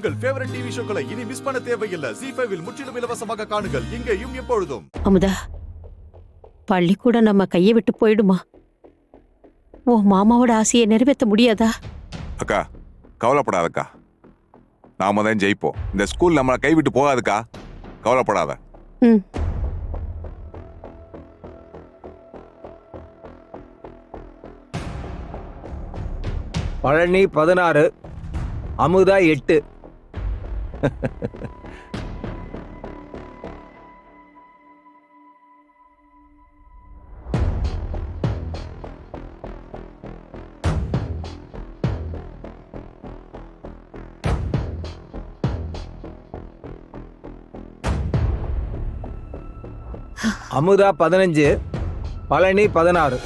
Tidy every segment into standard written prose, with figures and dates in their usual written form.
உங்கள் favourite TV ஷோக்களை இனி miss பண்ண தேவையில்லை. ZEE5 இல் முற்றிலும் இலவசமாக காணுங்கள். இங்கேயும் எப்பொழுதும். அமுதா, பள்ளிக்கூடம் நம்ம கையை விட்டு போயிடுமா? உன் மாமாவோட ஆசையை நிறைவேற்ற முடியாதா? அக்கா கவலைப்படாதக்கா, நாம தான் ஜெயிப்போம். இந்த ஸ்கூல் நம்மளை கைவிட்டு போகாதுக்கா, கவலைப்படாத. ம். பழனி 16, அமுதா 8. அமுதா 15, பழனி 16,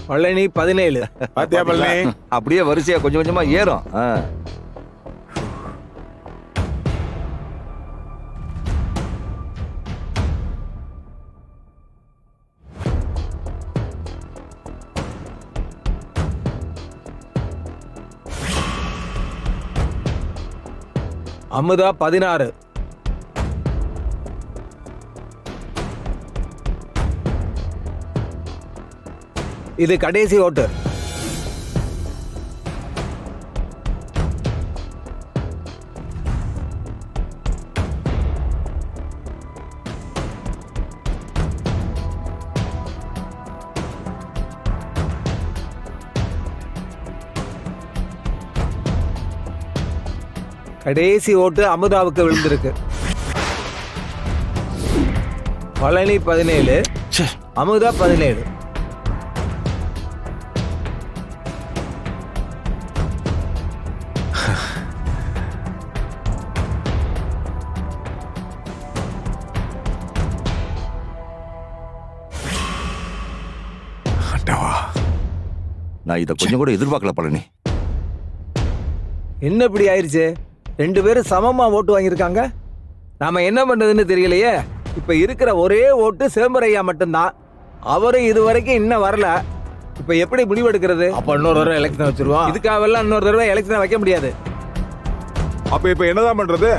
பழனி 17. பாத்தியா பழனி, அப்படியே வரிசையா கொஞ்சம் கொஞ்சமா ஏறும். அமுதா 16, இது கடைசி ஓட்டு. கடைசி ஓட்டு அமுதாவுக்கு விழுந்திருக்கு. பழனி 17, அமுதா 17. நான் இதை கொஞ்சம் கூட எதிர்பார்க்கல பழனி. என்ன இப்படி ஆயிருச்சு? 2 பேரும் சமமா ஓட்டு வாங்கியிருக்காங்க. நாம என்ன பண்றதுன்னு தெரியலையே. இப்ப இருக்கிற ஒரே ஓட்டு சிதம்பரையா மட்டும்தான். அவரும் இதுவரைக்கும் இன்னும் வரல. இப்ப எப்படி முடிவெடுக்கிறது? அப்ப இன்னொரு தடவை எலெக்ஷன் வச்சிருவோம். இதுக்காகலாம் இன்னொரு தடவை எலெக்ஷன் வைக்க முடியாது. அப்ப இப்ப என்னதான் பண்றது?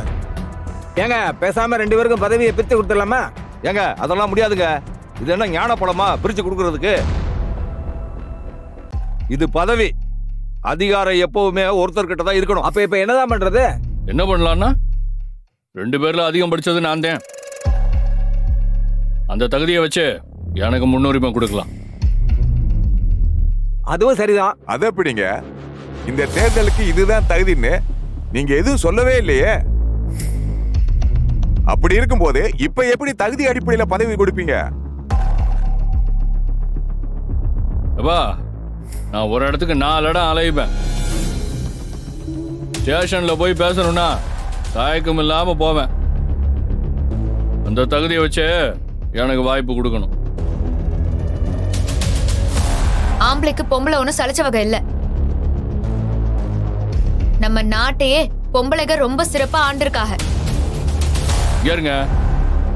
ஏங்க பேசாம 2 பேருக்கும் பதவியை பிரிச்சு கொடுத்துடலாமா? ஏங்க அதெல்லாம் முடியாதுங்க. இது என்ன ஞான பழமா பிரிச்சு கொடுக்கறதுக்கு? இது பதவி, அதிகாரம் எப்பவுமே ஒருத்தர்கிட்ட தான் இருக்கணும். அப்ப இப்ப என்னதான் பண்றது? என்ன பண்ணலாம்னா, 2 பேர்ல அதிகம் படிச்சது நான் தான். அந்த தகுதியை வச்சு எனக்கு முன்னுரிமை கொடுக்கலாம். அதுவும் சரிதான். அது எப்படிங்க? இந்த தேர்தலுக்கு இதுதான் தகுதின்னு நீங்க எதுவும் சொல்லவே இல்லையே. அப்படி இருக்கும்போது இப்ப எப்படி தகுதி அடிப்படையில பதவி கொடுப்பீங்க? அப்பா, நான் ஒரு இடத்துக்கு 4 இடம் அலைவேன். ஸ்டேஷன்ல போய் பேசணும்னா தயக்கம் இல்லாம போவேன். அந்த தகுதியை வச்சு எனக்கு வாய்ப்பு கொடுக்கணும். ஆம்பளைக்கு பொம்பளை ஒன்னும் சளைச்ச வகை இல்ல. நம்ம நாட்டையே பொம்பளைங்க ரொம்ப சிறப்பா ஆண்டிருக்காக. ஏறுங்க,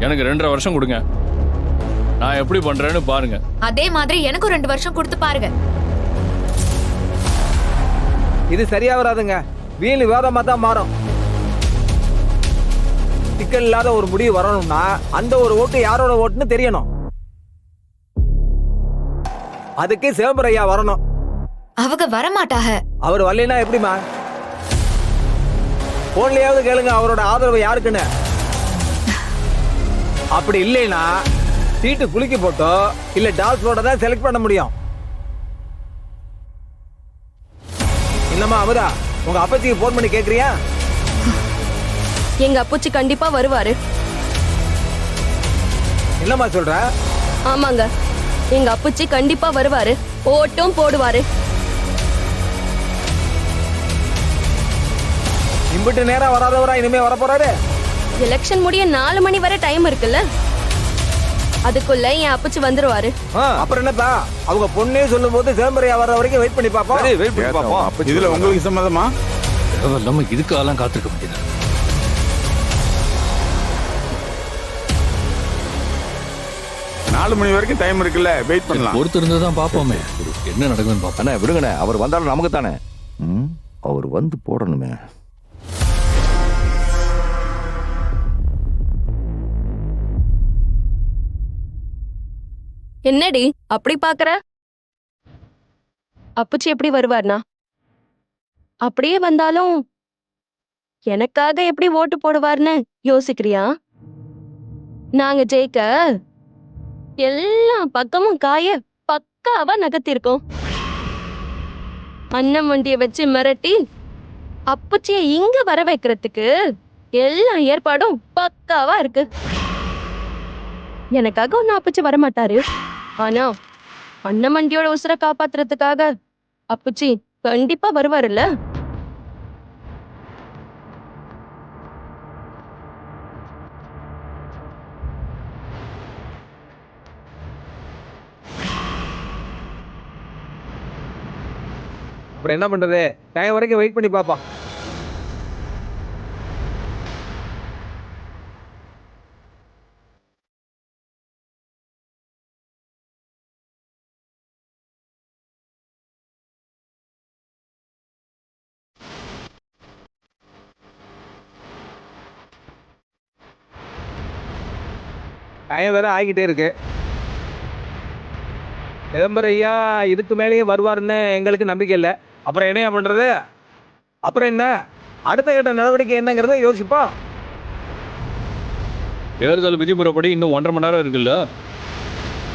எனக்கு 2.5 வருஷம் கொடுங்க. நான் எப்படி பண்றேன்னு பாருங்க. அதே மாதிரி எனக்கும் 2 வருஷம் கொடுத்து பாருங்க. இது சரியா வராதுங்க. வீண் விவாதமா தான் மாறும். சிக்கல் இல்லாத ஒரு முடிவு வரணும்னா அந்த ஒரு ஓட்டு யாரோட ஓட்டுன்னு தெரியணும். அதுக்கு சிதம்பரையா வரணும். அவங்க வரமாட்டாக. அவர் வரலைன்னா எப்படிமா? போன்லயாவது கேளுங்க அவரோட ஆதரவு யாருக்குன்னு. அப்படி இல்லைன்னா சீட்டு குலுக்கி போட்டோ இல்ல டாஸ் போட்டோ தான் செலக்ட் பண்ண முடியும். என்னம்மா அமுதா, உங்க அப்பச்சிக்கு போன் பண்ணி கேக்குறியா? எங்க அப்புச்சி கண்டிப்பா வருவாரு. என்னம்மா சொல்ற? ஆமாங்க, எங்க அப்புச்சி கண்டிப்பா வருவாரு, ஓட்டும் போடுவாரு. இம்பிட்டு நேரம் வராதவரா இனிமே வர போறாரு? எலெக்ஷன் முடிய 4 மணி வரை டைம் இருக்குல்ல, அதுக்குள்ள என் அப்புச்சி வந்துருவாரு. அப்புறம் என்னப்பா, அவங்க பொண்ணே சொல்லும் போது சிதம்பரையா வர்ற வரைக்கும் வெயிட் பண்ணி பாப்போம். வெயிட் பண்ணி பாப்போம். இதுல உங்களுக்கு சம்மதமா? தேவையில்லாம இதுக்கெல்லாம் காத்திருக்க முடியாது. 4 மணி வரைக்கும் டைம் இருக்குல்ல, வெயிட் பண்ணலாம். பொறுத்து இருந்துதான் பாப்போமே என்ன நடக்குதுன்னு பாப்போம். அண்ணா விடுங்கண்ணே, அவர் வந்தாலும் நமக்கு தானே. அவர் வந்து போடணுமே. என்னடி அப்படி பாக்குற? அப்புச்சி எப்படி வருவார்னா? அப்படியே வந்தாலும் எனக்காக எப்படி ஓட்டு போடுவார்னு யோசிக்கிறியா? நாங்க ஜெயிக்க எல்லா பக்கமும் காய பக்காவா நகர்த்திருக்கோம். அண்ணன் வண்டிய வச்சு மிரட்டி அப்புச்சிய இங்க வர வைக்கிறதுக்கு எல்லா ஏற்பாடும் பக்காவா இருக்கு. எனக்காக ஒன்னும் அப்புச்சி வரமாட்டாரு. ஆனா அண்ணன் வண்டியோட உசுரை காப்பாத்துறதுக்காக அப்புச்சி கண்டிப்பா வருவாருல்ல? அப்புறம் என்ன பண்றது? டைம் வரைக்கும் வெயிட் பண்ணி பாப்போம். டைம் வேற ஆகிட்டே இருக்கு. சிதம்பரம் ஐயா இதுக்கு மேலேயும் வருவாருன்னு எங்களுக்கு நம்பிக்கை இல்லை. அப்புறம் என்னையா பண்றது? அப்புறம் என்ன அடுத்த கட்ட நடவடிக்கை என்னங்கிறத யோசிப்போம். தேர்தல் விதிமுறைப்படி இன்னும் 1.5 மணி நேரம் இருக்குல்ல,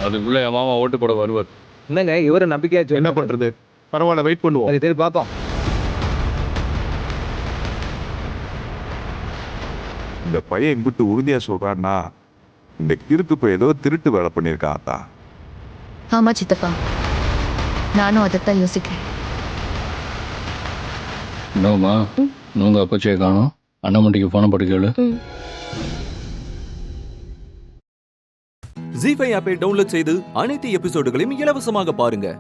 அதுக்குள்ள என் மாமா ஓட்டு போட வருவார். என்னங்க இவரு நம்பிக்கையாச்சு. என்ன பண்றது? பரவாயில்ல, வெயிட் பண்ணுவோம். அது சரி பார்த்தோம். இந்த பையன் இங்கிட்டு உறுதியா சொல்றான்னா இந்த கிறுக்கு போய் ஏதோ திருட்டு வேலை பண்ணியிருக்கான் அத்தா. ஆமா சித்தப்பா, நானும் அதைத்தான் யோசிக்கிறேன். என்னம்மா உங்க அப்பச்சியை காணோம்? அண்ணாமண்டிக்கு போன போட்டு கேளு. ஜீ5 ஆப்பை டவுன்லோட் செய்து அனைத்து எபிசோடுகளையும் இலவசமாக பாருங்க.